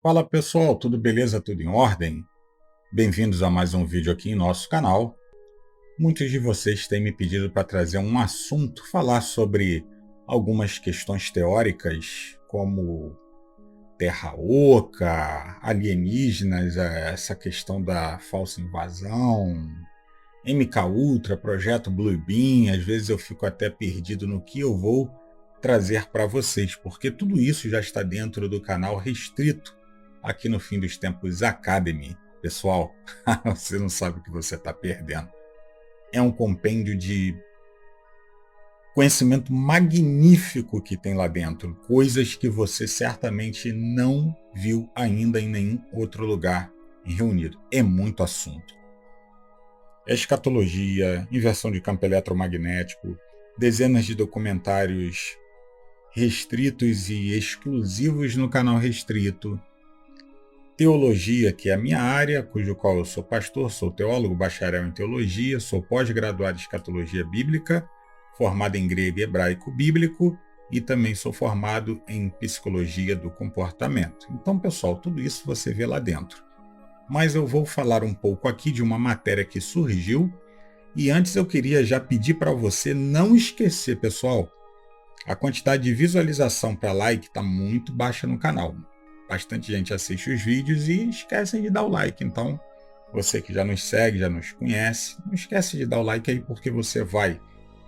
Fala pessoal, tudo beleza? Tudo em ordem? Bem-vindos a mais um vídeo aqui em nosso canal. Muitos de vocês têm me pedido para trazer um assunto, falar sobre algumas questões teóricas, como Terra Oca, alienígenas, essa questão da falsa invasão, MK Ultra, projeto Bluebeam. Às vezes eu fico até perdido no que eu vou trazer para vocês, porque tudo isso já está dentro do canal restrito aqui no Fim dos Tempos Academy. Pessoal, você não sabe o que você está perdendo. É um compêndio de conhecimento magnífico que tem lá dentro, coisas que você certamente não viu ainda em nenhum outro lugar reunido. É muito assunto. Escatologia, inversão de campo eletromagnético, dezenas de documentários restritos e exclusivos no canal restrito, teologia, que é a minha área, cujo qual eu sou pastor, sou teólogo, bacharel em teologia, sou pós-graduado em escatologia bíblica, formado em grego e hebraico bíblico, e também sou formado em psicologia do comportamento. Então, pessoal, tudo isso você vê lá dentro. Mas eu vou falar um pouco aqui de uma matéria que surgiu, e antes eu queria já pedir para você não esquecer, pessoal, a quantidade de visualização para like está muito baixa no canal. Bastante gente assiste os vídeos e esquecem de dar o like. Então, você que já nos segue, já nos conhece, não esquece de dar o like aí, porque você vai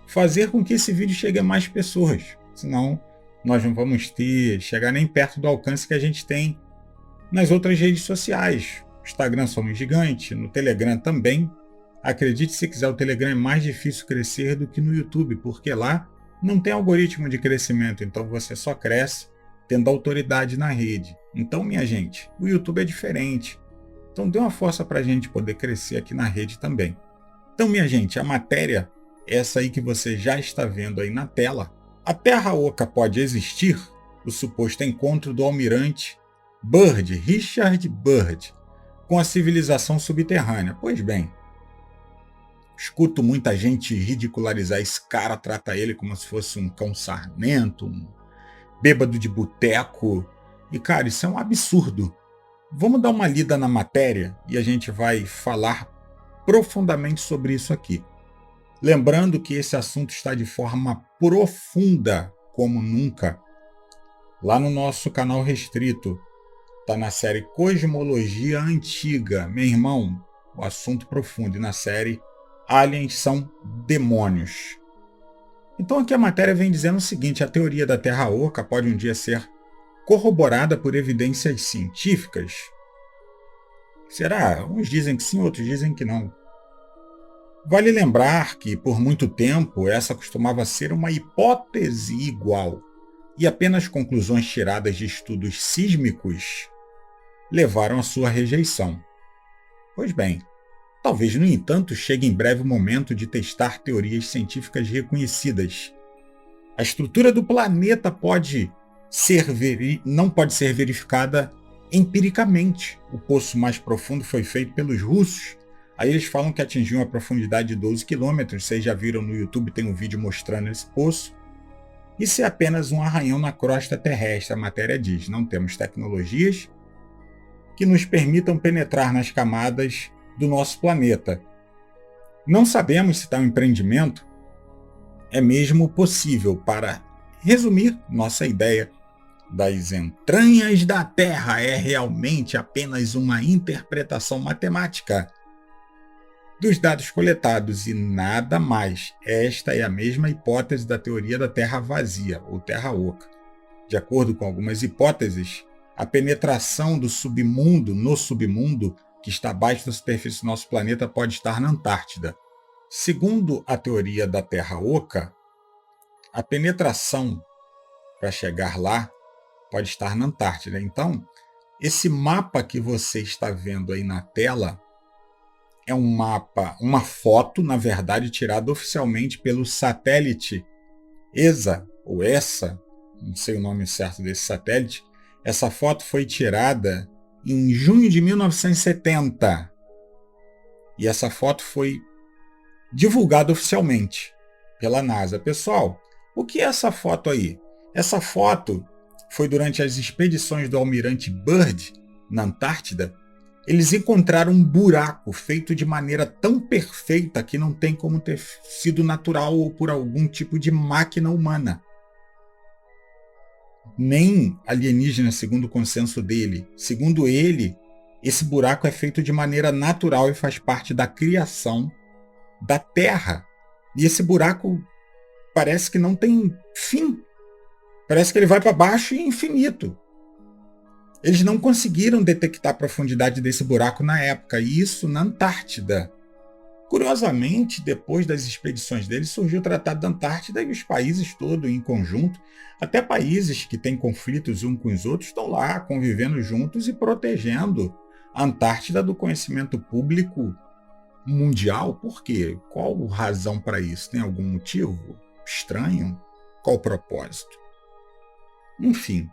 fazer com que esse vídeo chegue a mais pessoas. Senão, nós não vamos chegar nem perto do alcance que a gente tem nas outras redes sociais. No Instagram somos gigante, no Telegram também. Acredite se quiser, o Telegram é mais difícil crescer do que no YouTube, porque lá não tem algoritmo de crescimento, então você só cresce tendo autoridade na rede. Então, minha gente, o YouTube é diferente. Então, dê uma força para a gente poder crescer aqui na rede também. Então, minha gente, a matéria é essa aí que você já está vendo aí na tela. A Terra Oca pode existir? O suposto encontro do almirante Byrd, Richard Byrd, com a civilização subterrânea. Pois bem, escuto muita gente ridicularizar esse cara, trata ele como se fosse um cão sarnento, um bêbado de boteco. E, cara, isso é um absurdo. Vamos dar uma lida na matéria e a gente vai falar profundamente sobre isso aqui. Lembrando que esse assunto está de forma profunda, como nunca, lá no nosso canal restrito. Está na série Cosmologia Antiga. Meu irmão, o assunto profundo. E na série Aliens são demônios. Então aqui a matéria vem dizendo o seguinte: a teoria da Terra Oca pode um dia ser corroborada por evidências científicas? Será? Uns dizem que sim, outros dizem que não. Vale lembrar que, por muito tempo, essa costumava ser uma hipótese igual, e apenas conclusões tiradas de estudos sísmicos levaram à sua rejeição. Pois bem, talvez, no entanto, chegue em breve o momento de testar teorias científicas reconhecidas. A estrutura do planeta não pode ser verificada empiricamente. O poço mais profundo foi feito pelos russos. Aí eles falam que atingiu uma profundidade de 12 quilômetros. Vocês já viram no YouTube, tem um vídeo mostrando esse poço. Isso é apenas um arranhão na crosta terrestre, a matéria diz. Não temos tecnologias que nos permitam penetrar nas camadas do nosso planeta. Não sabemos se tal empreendimento é mesmo possível. Para resumir, nossa ideia das entranhas da Terra é realmente apenas uma interpretação matemática dos dados coletados e nada mais. Esta é a mesma hipótese da teoria da Terra vazia, ou Terra Oca. De acordo com algumas hipóteses, a penetração do submundo no submundo, que está abaixo da superfície do nosso planeta, pode estar na Antártida. Segundo a teoria da Terra Oca, a penetração para chegar lá pode estar na Antártida. Então, esse mapa que você está vendo aí na tela é um mapa, uma foto, na verdade, tirada oficialmente pelo satélite ESA, ou ESA, não sei o nome certo desse satélite. Essa foto foi tirada em junho de 1970. E essa foto foi divulgada oficialmente pela NASA. Pessoal, o que é essa foto aí? Essa foto foi durante as expedições do almirante Byrd na Antártida, eles encontraram um buraco feito de maneira tão perfeita que não tem como ter sido natural ou por algum tipo de máquina humana. Nem alienígena, segundo o consenso dele. Segundo ele, esse buraco é feito de maneira natural e faz parte da criação da Terra. E esse buraco parece que não tem fim. Parece que ele vai para baixo e é infinito. Eles não conseguiram detectar a profundidade desse buraco na época, e isso na Antártida. Curiosamente, depois das expedições deles, surgiu o Tratado da Antártida e os países todos em conjunto, até países que têm conflitos uns com os outros, estão lá convivendo juntos e protegendo a Antártida do conhecimento público mundial. Por quê? Qual a razão para isso? Tem algum motivo estranho? Qual o propósito? Enfim,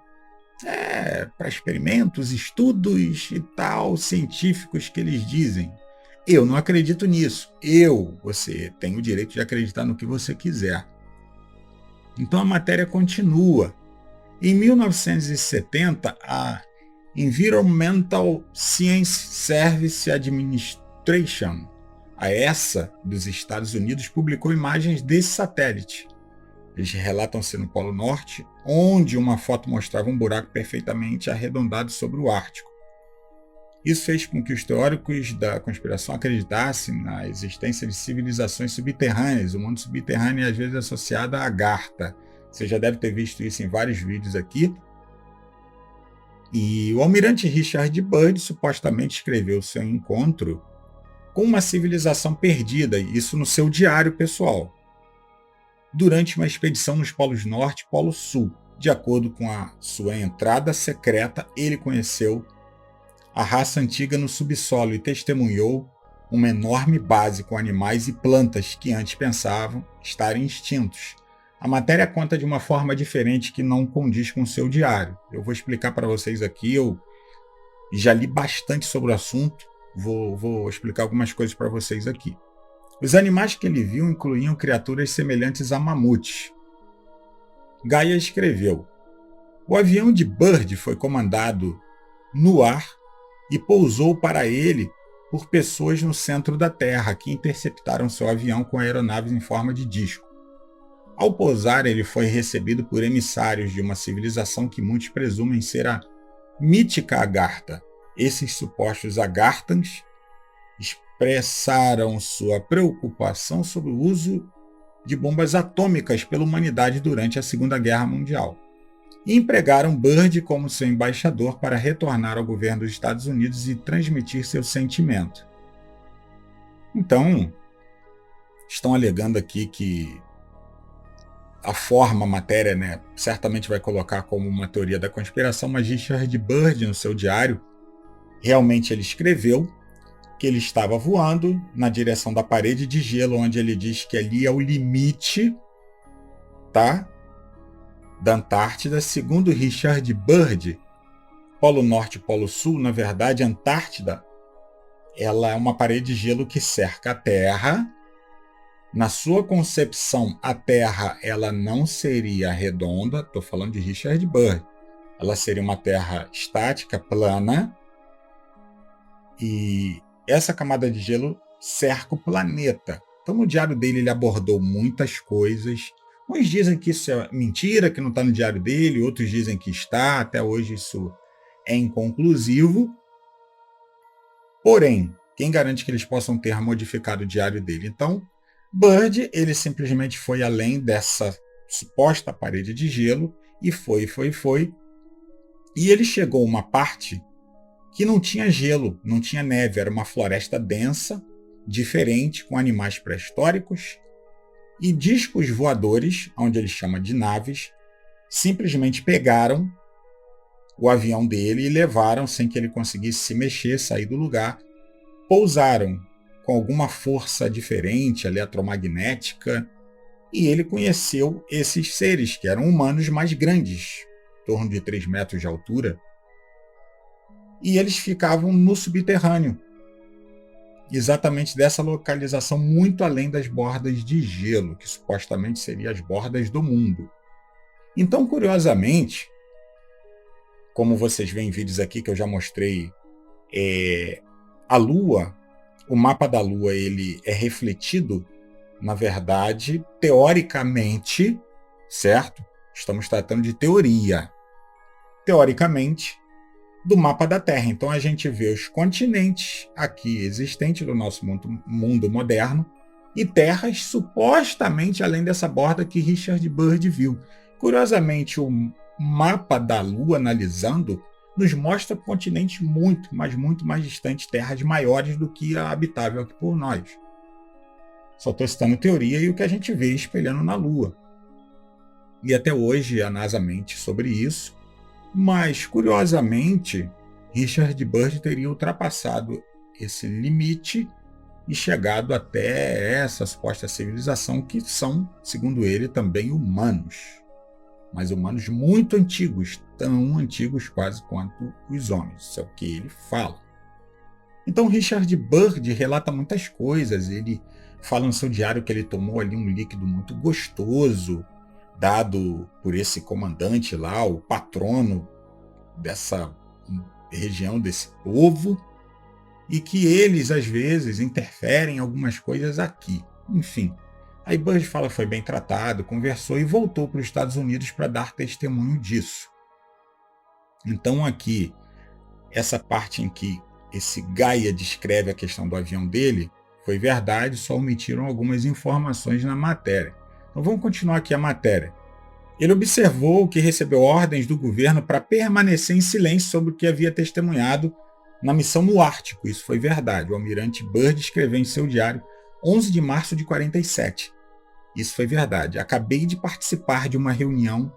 para experimentos, estudos e tal, científicos que eles dizem. Eu não acredito nisso. Você tem o direito de acreditar no que você quiser. Então a matéria continua. Em 1970, a Environmental Science Service Administration, a ESA dos Estados Unidos, publicou imagens desse satélite. Eles relatam ser no Polo Norte, onde uma foto mostrava um buraco perfeitamente arredondado sobre o Ártico. Isso fez com que os teóricos da conspiração acreditassem na existência de civilizações subterrâneas. O mundo subterrâneo é às vezes associado à Agartha. Você já deve ter visto isso em vários vídeos aqui. E o almirante Richard Byrd supostamente escreveu seu encontro com uma civilização perdida, isso no seu diário pessoal, durante uma expedição nos polos Norte e Polo Sul. De acordo com a sua entrada secreta, ele conheceu a raça antiga no subsolo e testemunhou uma enorme base com animais e plantas que antes pensavam estarem extintos. A matéria conta de uma forma diferente que não condiz com o seu diário. Eu vou explicar para vocês aqui, eu já li bastante sobre o assunto, vou explicar algumas coisas para vocês aqui. Os animais que ele viu incluíam criaturas semelhantes a mamutes. Gaia escreveu: o avião de Byrd foi comandado no ar e pousou para ele por pessoas no centro da Terra, que interceptaram seu avião com aeronaves em forma de disco. Ao pousar, ele foi recebido por emissários de uma civilização que muitos presumem ser a mítica Agartha. Esses supostos Agarthans expressaram sua preocupação sobre o uso de bombas atômicas pela humanidade durante a Segunda Guerra Mundial e empregaram Byrd como seu embaixador para retornar ao governo dos Estados Unidos e transmitir seu sentimento. Então, estão alegando aqui que a matéria, certamente vai colocar como uma teoria da conspiração, mas Richard Byrd, no seu diário, realmente ele escreveu que ele estava voando na direção da parede de gelo, onde ele diz que ali é o limite, da Antártida. Segundo Richard Byrd, Polo Norte e Polo Sul, na verdade, a Antártida, ela é uma parede de gelo que cerca a Terra. Na sua concepção, a Terra ela não seria redonda, estou falando de Richard Byrd. Ela seria uma Terra estática, plana, e essa camada de gelo cerca o planeta. Então, no diário dele, ele abordou muitas coisas. Uns dizem que isso é mentira, que não está no diário dele, outros dizem que está. Até hoje isso é inconclusivo. Porém, quem garante que eles possam ter modificado o diário dele? Então, Byrd, ele simplesmente foi além dessa suposta parede de gelo e foi. E ele chegou a uma parte que não tinha gelo, não tinha neve, era uma floresta densa, diferente, com animais pré-históricos e discos voadores, onde ele chama de naves, simplesmente pegaram o avião dele e levaram sem que ele conseguisse se mexer, sair do lugar, pousaram com alguma força diferente, eletromagnética, e ele conheceu esses seres, que eram humanos mais grandes, em torno de 3 metros de altura, e eles ficavam no subterrâneo, exatamente dessa localização, muito além das bordas de gelo, que supostamente seriam as bordas do mundo. Então, curiosamente, como vocês veem em vídeos aqui que eu já mostrei, a Lua, o mapa da Lua, ele é refletido, na verdade, teoricamente, certo? Estamos tratando de teoria. Teoricamente, do mapa da Terra. Então a gente vê os continentes aqui existentes do nosso mundo moderno e terras supostamente além dessa borda que Richard Byrd viu. Curiosamente, o mapa da Lua, analisando, nos mostra continentes muito, mas muito mais distantes, terras maiores do que a habitável aqui por nós. Só estou citando teoria e o que a gente vê espelhando na Lua. E até hoje a NASA mente sobre isso, mas, curiosamente, Richard Byrd teria ultrapassado esse limite e chegado até essa suposta civilização, que são, segundo ele, também humanos. Mas humanos muito antigos, tão antigos quase quanto os homens. Isso é o que ele fala. Então, Richard Byrd relata muitas coisas. Ele fala no seu diário que ele tomou ali um líquido muito gostoso, dado por esse comandante lá, o patrono dessa região, desse povo, e que eles, às vezes, interferem em algumas coisas aqui. Enfim, aí Byrd fala que foi bem tratado, conversou e voltou para os Estados Unidos para dar testemunho disso. Então aqui, essa parte em que esse Gaia descreve a questão do avião dele, foi verdade, só omitiram algumas informações na matéria. Então vamos continuar aqui a matéria. Ele observou que recebeu ordens do governo para permanecer em silêncio sobre o que havia testemunhado na missão no Ártico. Isso foi verdade. O almirante Byrd escreveu em seu diário 11 de março de 47. Isso foi verdade. Acabei de participar de uma reunião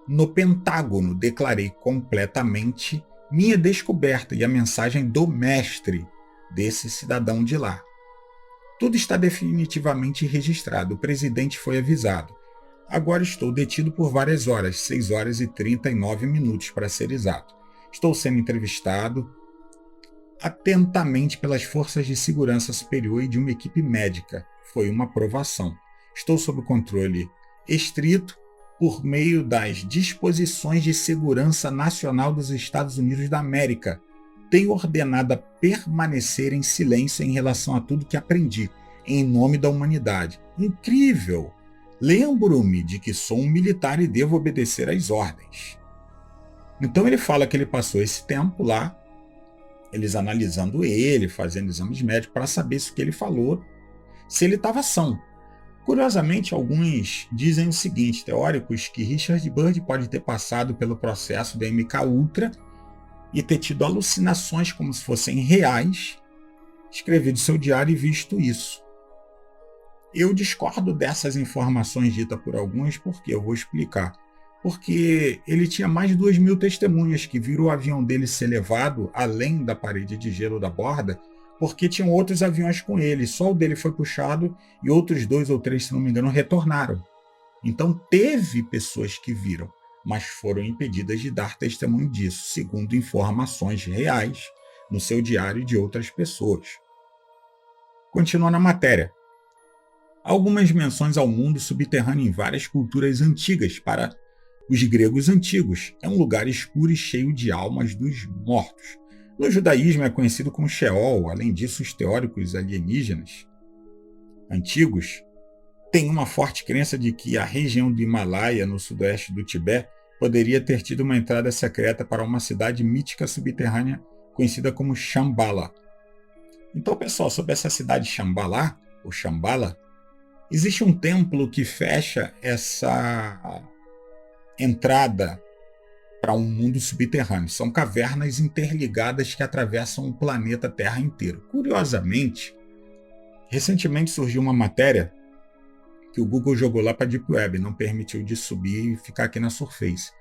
no Pentágono. Declarei completamente minha descoberta e a mensagem do mestre desse cidadão de lá. Tudo está definitivamente registrado. O presidente foi avisado. Agora estou detido por várias horas, 6 horas e 39 minutos para ser exato. Estou sendo entrevistado atentamente pelas forças de segurança superior e de uma equipe médica. Foi uma aprovação. Estou sob controle estrito por meio das disposições de segurança nacional dos Estados Unidos da América. Tenho ordenado a permanecer em silêncio em relação a tudo que aprendi, em nome da humanidade. Incrível! Lembro-me de que sou um militar e devo obedecer às ordens. Então ele fala que ele passou esse tempo lá, eles analisando ele, fazendo exames médicos para saber se o que ele falou, se ele estava são. Curiosamente, alguns dizem o seguinte, teóricos, que Richard Byrd pode ter passado pelo processo da MK-Ultra e ter tido alucinações como se fossem reais, escrevido seu diário e visto isso. Eu discordo dessas informações ditas por alguns, porque eu vou explicar. Porque ele tinha mais de 2.000 testemunhas que viram o avião dele ser levado além da parede de gelo da borda, porque tinham outros aviões com ele. Só o dele foi puxado e outros 2 ou 3, se não me engano, retornaram. Então teve pessoas que viram, mas foram impedidas de dar testemunho disso, segundo informações reais no seu diário e de outras pessoas. Continua na matéria. Algumas menções ao mundo subterrâneo em várias culturas antigas. Para os gregos antigos, é um lugar escuro e cheio de almas dos mortos. No judaísmo é conhecido como Sheol. Além disso, os teóricos alienígenas antigos têm uma forte crença de que a região do Himalaia, no sudoeste do Tibete, poderia ter tido uma entrada secreta para uma cidade mítica subterrânea conhecida como Shambhala. Então, pessoal, sobre essa cidade Shambhala, ou Shambhala, existe um templo que fecha essa entrada para um mundo subterrâneo. São cavernas interligadas que atravessam o planeta Terra inteiro. Curiosamente, recentemente surgiu uma matéria que o Google jogou lá para a Deep Web, não permitiu de subir e ficar aqui na Surface,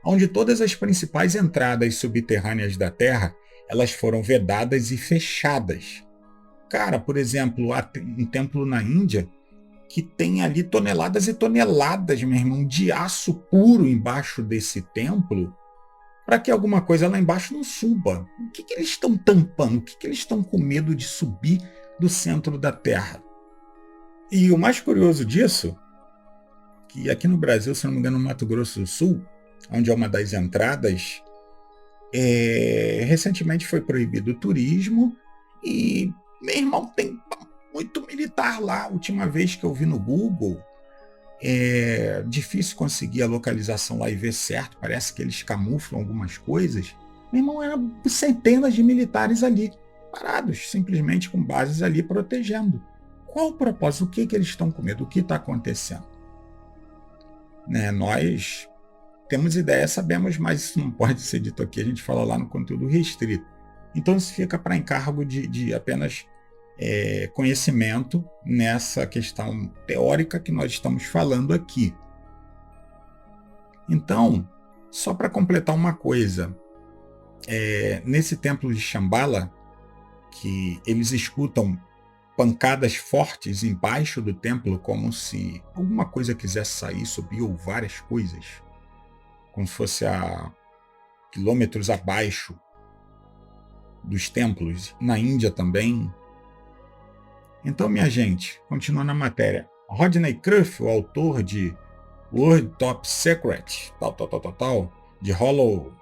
onde todas as principais entradas subterrâneas da Terra, elas foram vedadas e fechadas. Cara, por exemplo, há um templo na Índia que tem ali toneladas e toneladas, meu irmão, de aço puro embaixo desse templo, para que alguma coisa lá embaixo não suba. O que eles estão tampando? O que eles estão com medo de subir do centro da Terra? E o mais curioso disso, que aqui no Brasil, se não me engano, no Mato Grosso do Sul, onde é uma das entradas Recentemente foi proibido o turismo e, meu irmão, tem muito militar lá. A última vez que eu vi no Google, é difícil conseguir a localização lá e ver certo. Parece que eles camuflam algumas coisas. Meu irmão, eram centenas de militares ali, parados, simplesmente com bases ali protegendo. Qual o propósito? O que eles estão com medo? O que está acontecendo? Nós temos ideia, sabemos, mas isso não pode ser dito aqui. A gente fala lá no conteúdo restrito. Então isso fica para encargo de apenas conhecimento nessa questão teórica que nós estamos falando aqui. Então, só para completar uma coisa, nesse templo de Shambhala, que eles escutam pancadas fortes embaixo do templo, como se alguma coisa quisesse sair, subiu várias coisas, como se fosse a quilômetros abaixo dos templos, na Índia também. Então, minha gente, continuando a matéria, Rodney Cruff, o autor de World Top Secret, de Hollow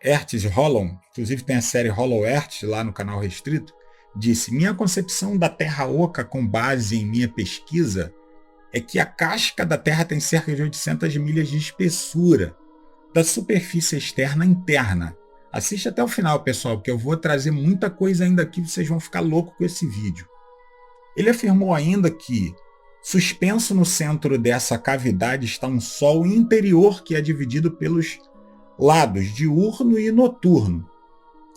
Earth's Hollow, inclusive tem a série Hollow Earth lá no canal restrito, disse: minha concepção da Terra Oca com base em minha pesquisa é que a casca da Terra tem cerca de 800 milhas de espessura, da superfície externa à interna. Assiste até o final, pessoal, que eu vou trazer muita coisa ainda aqui, vocês vão ficar loucos com esse vídeo. Ele afirmou ainda que, suspenso no centro dessa cavidade, está um Sol interior que é dividido pelos lados diurno e noturno.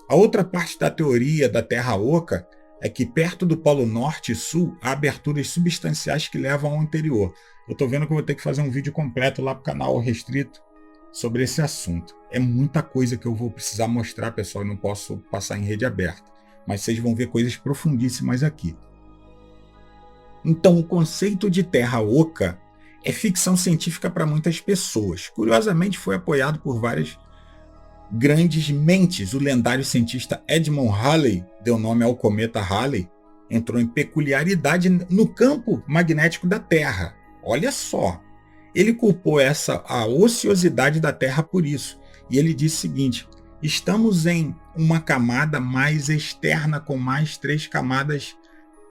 A outra parte da teoria da Terra Oca é que perto do Polo Norte e Sul há aberturas substanciais que levam ao interior. Eu estou vendo que eu vou ter que fazer um vídeo completo lá para o canal restrito sobre esse assunto. É muita coisa que eu vou precisar mostrar, pessoal, e não posso passar em rede aberta. Mas vocês vão ver coisas profundíssimas aqui. Então, o conceito de Terra Oca é ficção científica para muitas pessoas. Curiosamente, foi apoiado por várias grandes mentes. O lendário cientista Edmund Halley deu nome ao cometa Halley, entrou em peculiaridade no campo magnético da Terra. Olha só, ele culpou a ociosidade da Terra por isso. E ele disse o seguinte: estamos em uma camada mais externa com mais 3 camadas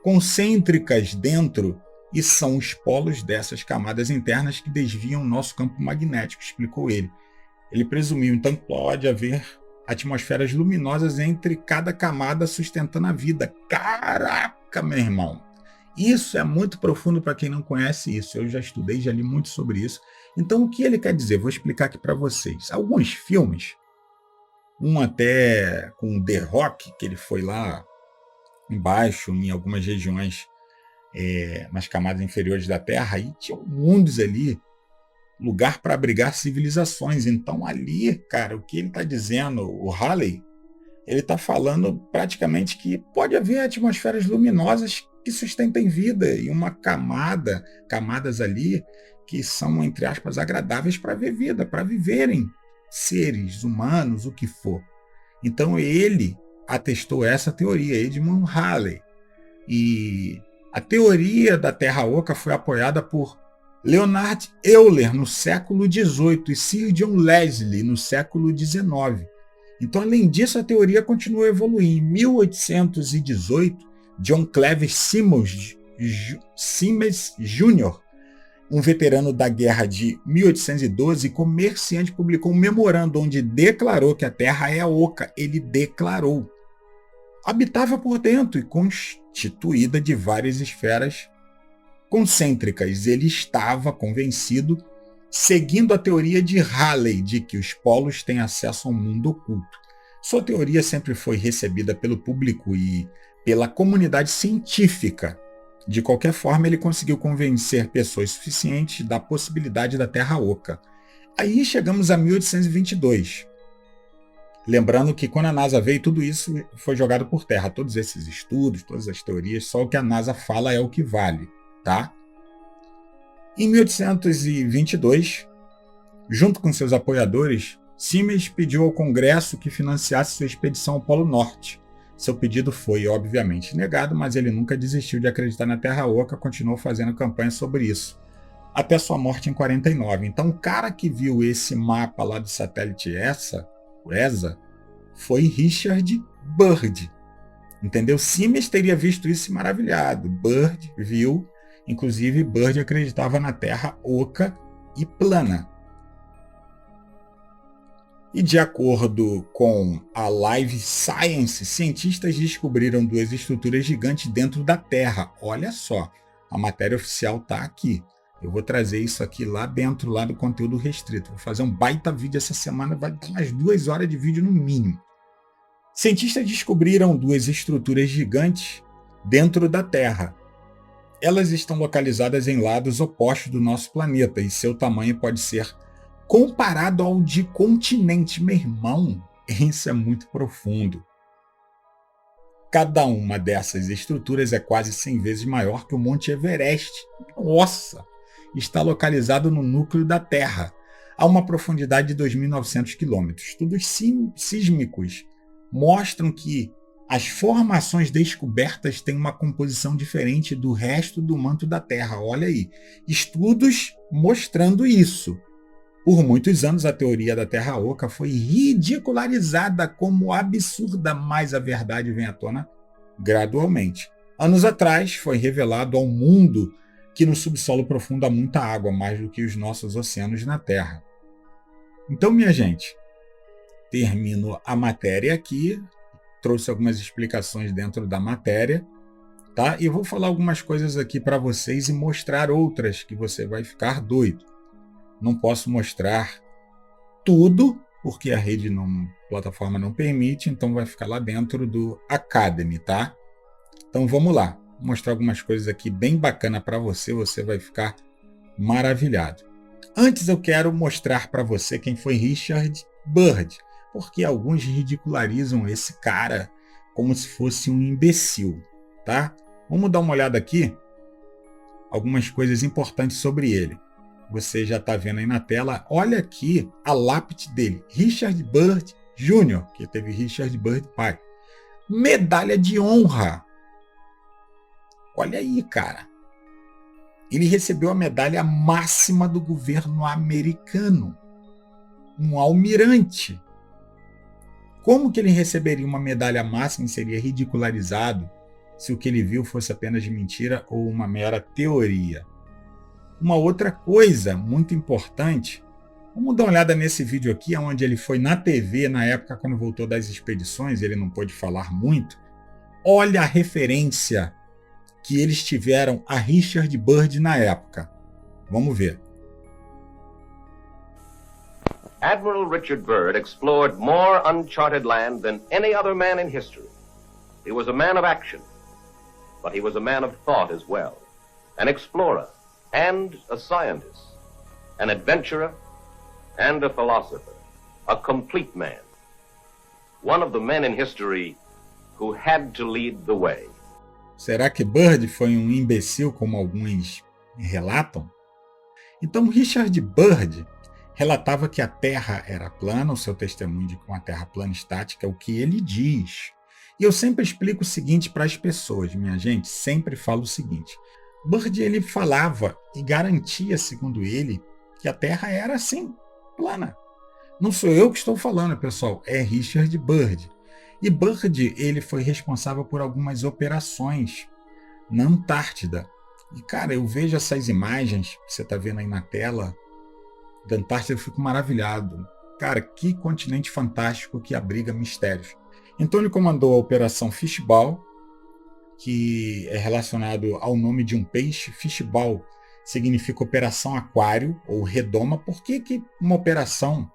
concêntricas dentro, e são os polos dessas camadas internas que desviam o nosso campo magnético, explicou ele. Ele presumiu, então, que pode haver atmosferas luminosas entre cada camada sustentando a vida. Caraca, meu irmão! Isso é muito profundo para quem não conhece isso. Eu já estudei, já li muito sobre isso. Então, o que ele quer dizer? Vou explicar aqui para vocês. Alguns filmes, um até com The Rock, que ele foi lá embaixo, em algumas regiões, nas camadas inferiores da Terra, e tinha mundos ali, lugar para abrigar civilizações. Então ali, cara, o que ele está dizendo, o Halley, ele está falando praticamente que pode haver atmosferas luminosas que sustentem vida e uma camadas ali que são, entre aspas, agradáveis para ver vida, para viverem seres humanos, o que for. Então ele atestou essa teoria, Edmund Halley. E a teoria da Terra Oca foi apoiada por Leonard Euler no século XVIII e Sir John Leslie no século XIX. Então, além disso, a teoria continuou a evoluir. Em 1818, John Cleves Simmons Jr., um veterano da guerra de 1812 e comerciante, publicou um memorando onde declarou que a Terra é oca. Ele declarou. Habitável por dentro e constituída de várias esferas concêntricas. Ele estava convencido, seguindo a teoria de Halley, de que os polos têm acesso ao mundo oculto. Sua teoria sempre foi recebida pelo público e pela comunidade científica. De qualquer forma, ele conseguiu convencer pessoas suficientes da possibilidade da Terra Oca. Aí chegamos a 1822. Lembrando que quando a NASA veio, tudo isso foi jogado por terra. Todos esses estudos, todas as teorias, só o que a NASA fala é o que vale. Tá? Em 1822, junto com seus apoiadores, Simmons pediu ao Congresso que financiasse sua expedição ao Polo Norte. Seu pedido foi, obviamente, negado, mas ele nunca desistiu de acreditar na Terra Oca, continuou fazendo campanha sobre isso, até sua morte em 49. Então, o cara que viu esse mapa lá do satélite o ESA, foi Richard Byrd. Entendeu? Siemens teria visto isso e maravilhado. Byrd viu, inclusive Byrd acreditava na Terra oca e plana. E de acordo com a Live Science, cientistas descobriram 2 estruturas gigantes dentro da Terra. Olha só, a matéria oficial está aqui. Eu vou trazer isso aqui lá dentro, lá do conteúdo restrito. Vou fazer um baita vídeo essa semana, vai dar umas 2 horas de vídeo no mínimo. Cientistas descobriram 2 estruturas gigantes dentro da Terra. Elas estão localizadas em lados opostos do nosso planeta e seu tamanho pode ser comparado ao de continente. Meu irmão, isso é muito profundo. Cada uma dessas estruturas é quase 100 vezes maior que o Monte Everest. Nossa! Está localizado no núcleo da Terra, a uma profundidade de 2.900 km. Estudos sísmicos mostram que as formações descobertas têm uma composição diferente do resto do manto da Terra. Olha aí, estudos mostrando isso. Por muitos anos, a teoria da Terra oca foi ridicularizada como absurda, mas a verdade vem à tona gradualmente. Anos atrás, foi revelado ao mundo que no subsolo profundo há muita água, mais do que os nossos oceanos na Terra. Então, minha gente, termino a matéria aqui, trouxe algumas explicações dentro da matéria, tá? E vou falar algumas coisas aqui para vocês e mostrar outras que você vai ficar doido. Não posso mostrar tudo, porque a plataforma não permite, então vai ficar lá dentro do Academy, tá? Então vamos lá, vou mostrar algumas coisas aqui bem bacana para você, você vai ficar maravilhado. Antes eu quero mostrar para você quem foi Richard Byrd, porque alguns ridicularizam esse cara como se fosse um imbecil, tá? Vamos dar uma olhada aqui, algumas coisas importantes sobre ele. Você já está vendo aí na tela, olha aqui a lápide dele, Richard Byrd Jr., que teve Richard Byrd pai. Medalha de honra. Olha aí, cara. Ele recebeu a medalha máxima do governo americano. Um almirante. Como que ele receberia uma medalha máxima e seria ridicularizado se o que ele viu fosse apenas mentira ou uma mera teoria? Uma outra coisa muito importante, vamos dar uma olhada nesse vídeo aqui, onde ele foi na TV, na época quando voltou das expedições, ele não pôde falar muito. Olha a referência que eles tiveram a Richard Byrd na época. Vamos ver. Admiral Richard Byrd explored more uncharted land than any other man in history. He was a man of action, but he was a man of thought as well, an explorer and a scientist, an adventurer and a philosopher, a complete man, one of the men in history who had to lead the way. Será que Byrd foi um imbecil, como alguns relatam? Então, Richard Byrd relatava que a Terra era plana, o seu testemunho de que uma Terra plana estática é o que ele diz. E eu sempre explico o seguinte para as pessoas, minha gente, sempre falo o seguinte. Byrd, ele falava e garantia, segundo ele, que a Terra era assim, plana. Não sou eu que estou falando, pessoal, é Richard Byrd. E Byrd, ele foi responsável por algumas operações na Antártida. E, cara, eu vejo essas imagens que você está vendo aí na tela da Antártida, eu fico maravilhado. Cara, que continente fantástico que abriga mistérios. Então ele comandou a Operação Fishball, que é relacionado ao nome de um peixe. Fishball significa operação aquário ou redoma. Por que uma operação,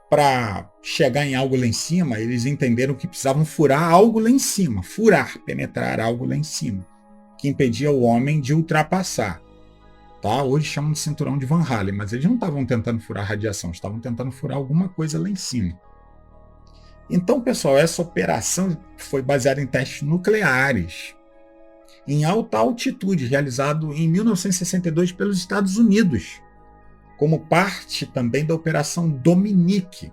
para chegar em algo lá em cima, eles entenderam que precisavam furar algo lá em cima, penetrar algo lá em cima, que impedia o homem de ultrapassar. Tá? Hoje chamam de cinturão de Van Halen, mas eles não estavam tentando furar radiação, estavam tentando furar alguma coisa lá em cima. Então, pessoal, essa operação foi baseada em testes nucleares em alta altitude, realizado em 1962 pelos Estados Unidos, como parte também da Operação Dominique.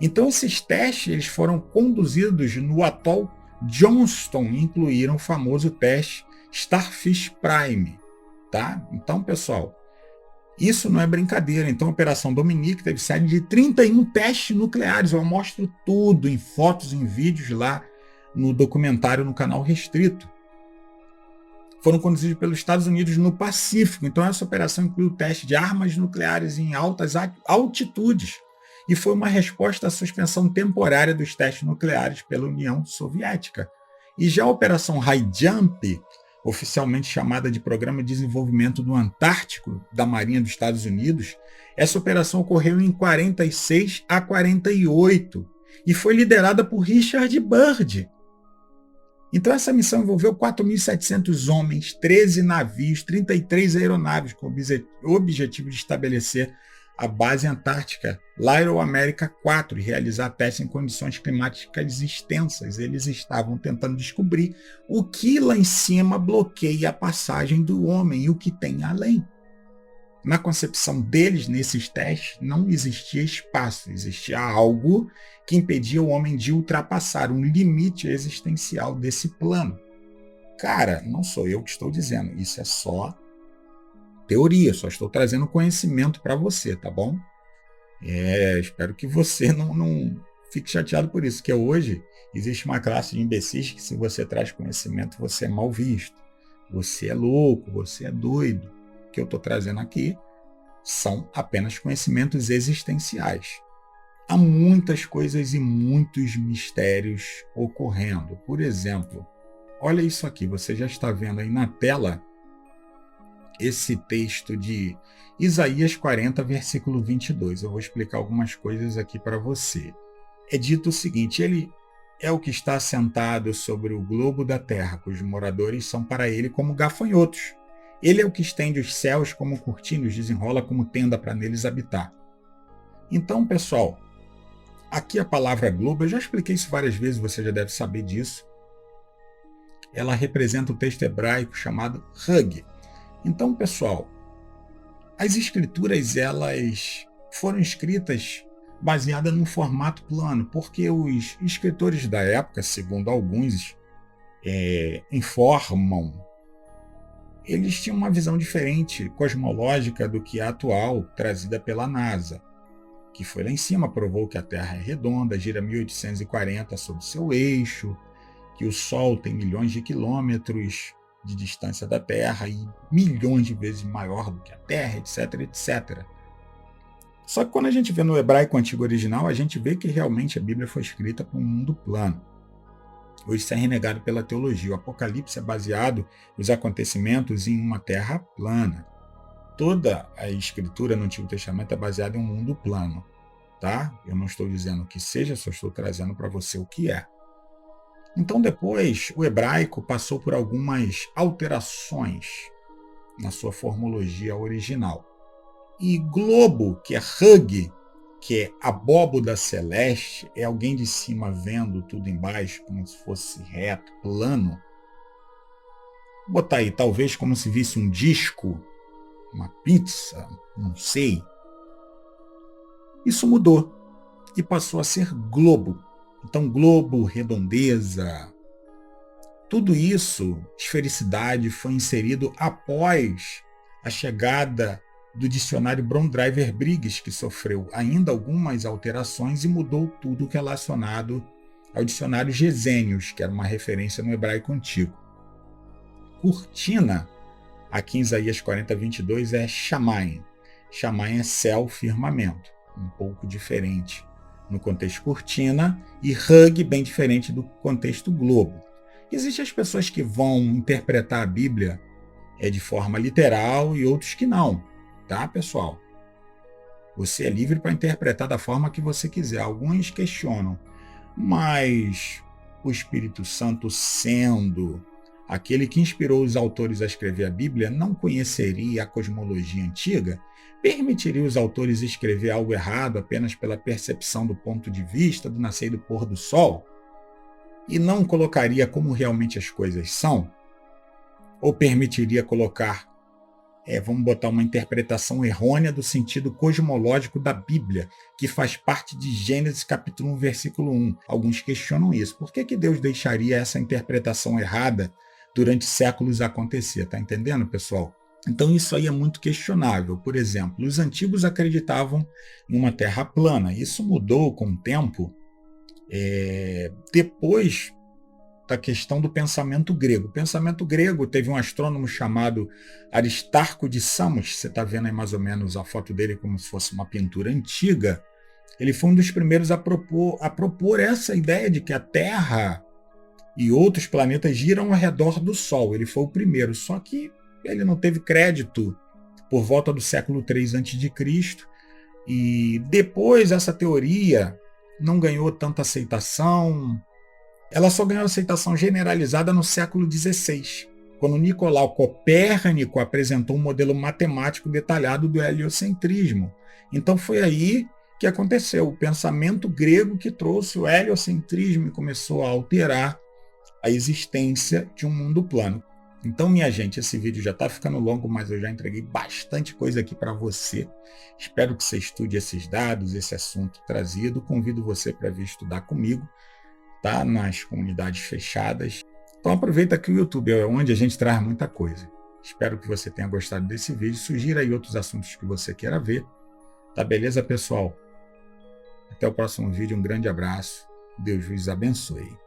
Então, esses testes eles foram conduzidos no atol Johnston e incluíram o famoso teste Starfish Prime. Tá? Então, pessoal, Isso não é brincadeira. Então, a Operação Dominique teve série de 31 testes nucleares. Eu mostro tudo em fotos, em vídeos lá no documentário no canal Restrito. Foram conduzidos pelos Estados Unidos no Pacífico. Então, essa operação incluiu o teste de armas nucleares em altas altitudes e foi uma resposta à suspensão temporária dos testes nucleares pela União Soviética. E já a Operação High Jump, oficialmente chamada de Programa de Desenvolvimento do Antártico da Marinha dos Estados Unidos, essa operação ocorreu em 46 a 48 e foi liderada por Richard Byrd. Então essa missão envolveu 4.700 homens, 13 navios, 33 aeronaves, com o objetivo de estabelecer a base antártica Little America 4 e realizar testes em condições climáticas extensas. Eles estavam tentando descobrir o que lá em cima bloqueia a passagem do homem e o que tem além. Na concepção deles, nesses testes, não existia espaço, existia algo que impedia o homem de ultrapassar um limite existencial desse plano. Cara, não sou eu que estou dizendo, isso é só teoria, só estou trazendo conhecimento para você, tá bom? Espero que você não fique chateado por isso, que hoje existe uma classe de imbecis que, se você traz conhecimento, você é mal visto. Você é louco, você é doido. O que eu estou trazendo aqui são apenas conhecimentos existenciais. Há muitas coisas e muitos mistérios ocorrendo. Por exemplo, olha isso aqui, você já está vendo aí na tela esse texto de Isaías 40, versículo 22. Eu vou explicar algumas coisas aqui para você. É dito o seguinte: ele é o que está sentado sobre o globo da terra, cujos moradores são para ele como gafanhotos. Ele é o que estende os céus como cortinas, desenrola como tenda para neles habitar. Então, pessoal, aqui a palavra globo, eu já expliquei isso várias vezes, você já deve saber disso. Ela representa o texto hebraico chamado Hug. Então, pessoal, as escrituras elas foram escritas baseadas num formato plano, porque os escritores da época, segundo alguns informam, eles tinham uma visão diferente, cosmológica, do que a atual, trazida pela NASA, que foi lá em cima, provou que a Terra é redonda, gira 1840 sobre seu eixo, que o Sol tem milhões de quilômetros de distância da Terra e milhões de vezes maior do que a Terra, etc, etc. Só que quando a gente vê no hebraico antigo original, a gente vê que realmente a Bíblia foi escrita para um mundo plano. Hoje isso é renegado pela teologia. O Apocalipse é baseado nos acontecimentos em uma terra plana. Toda a escritura no Antigo Testamento é baseada em um mundo plano. Tá? Eu não estou dizendo que seja, só estou trazendo para você o que é. Então depois o hebraico passou por algumas alterações na sua formologia original. E globo, que é hug, que é abóboda celeste, é alguém de cima vendo tudo embaixo como se fosse reto, plano. Vou botar aí, talvez como se visse um disco, uma pizza, não sei. Isso mudou e passou a ser globo. Então, globo, redondeza, tudo isso, esfericidade, foi inserido após a chegada do dicionário Brown Driver Briggs, que sofreu ainda algumas alterações e mudou tudo relacionado ao dicionário Gesenius, que era uma referência no hebraico antigo. Cortina, aqui em Isaías 40, 22, é Shamayim. Shamayim é céu, firmamento, um pouco diferente no contexto cortina, e hug bem diferente do contexto globo. Existem as pessoas que vão interpretar a Bíblia de forma literal e outros que não. Tá, pessoal? Você é livre para interpretar da forma que você quiser. Alguns questionam, mas o Espírito Santo, sendo aquele que inspirou os autores a escrever a Bíblia, não conheceria a cosmologia antiga? Permitiria os autores escrever algo errado apenas pela percepção do ponto de vista do nascer e do pôr do sol? E não colocaria como realmente as coisas são? Ou permitiria colocar vamos botar uma interpretação errônea do sentido cosmológico da Bíblia, que faz parte de Gênesis capítulo 1, versículo 1. Alguns questionam isso. Por que Deus deixaria essa interpretação errada durante séculos acontecer? Tá entendendo, pessoal? Então isso aí é muito questionável. Por exemplo, os antigos acreditavam em uma Terra plana. Isso mudou com o tempo, depois da questão do pensamento grego. O pensamento grego teve um astrônomo chamado Aristarco de Samos, você está vendo aí mais ou menos a foto dele como se fosse uma pintura antiga. Ele foi um dos primeiros a propor essa ideia de que a Terra e outros planetas giram ao redor do Sol. Ele foi o primeiro, só que ele não teve crédito por volta do século III a.C. E depois essa teoria não ganhou tanta aceitação. Ela só ganhou aceitação generalizada no século XVI, quando Nicolau Copérnico apresentou um modelo matemático detalhado do heliocentrismo. Então foi aí que aconteceu, o pensamento grego que trouxe o heliocentrismo e começou a alterar a existência de um mundo plano. Então, minha gente, esse vídeo já está ficando longo, mas eu já entreguei bastante coisa aqui para você. Espero que você estude esses dados, esse assunto trazido. Convido você para vir estudar comigo, tá? Nas comunidades fechadas. Então aproveita que o YouTube é onde a gente traz muita coisa. Espero que você tenha gostado desse vídeo. Sugira aí outros assuntos que você queira ver. Tá beleza, pessoal? Até o próximo vídeo. Um grande abraço. Deus vos abençoe.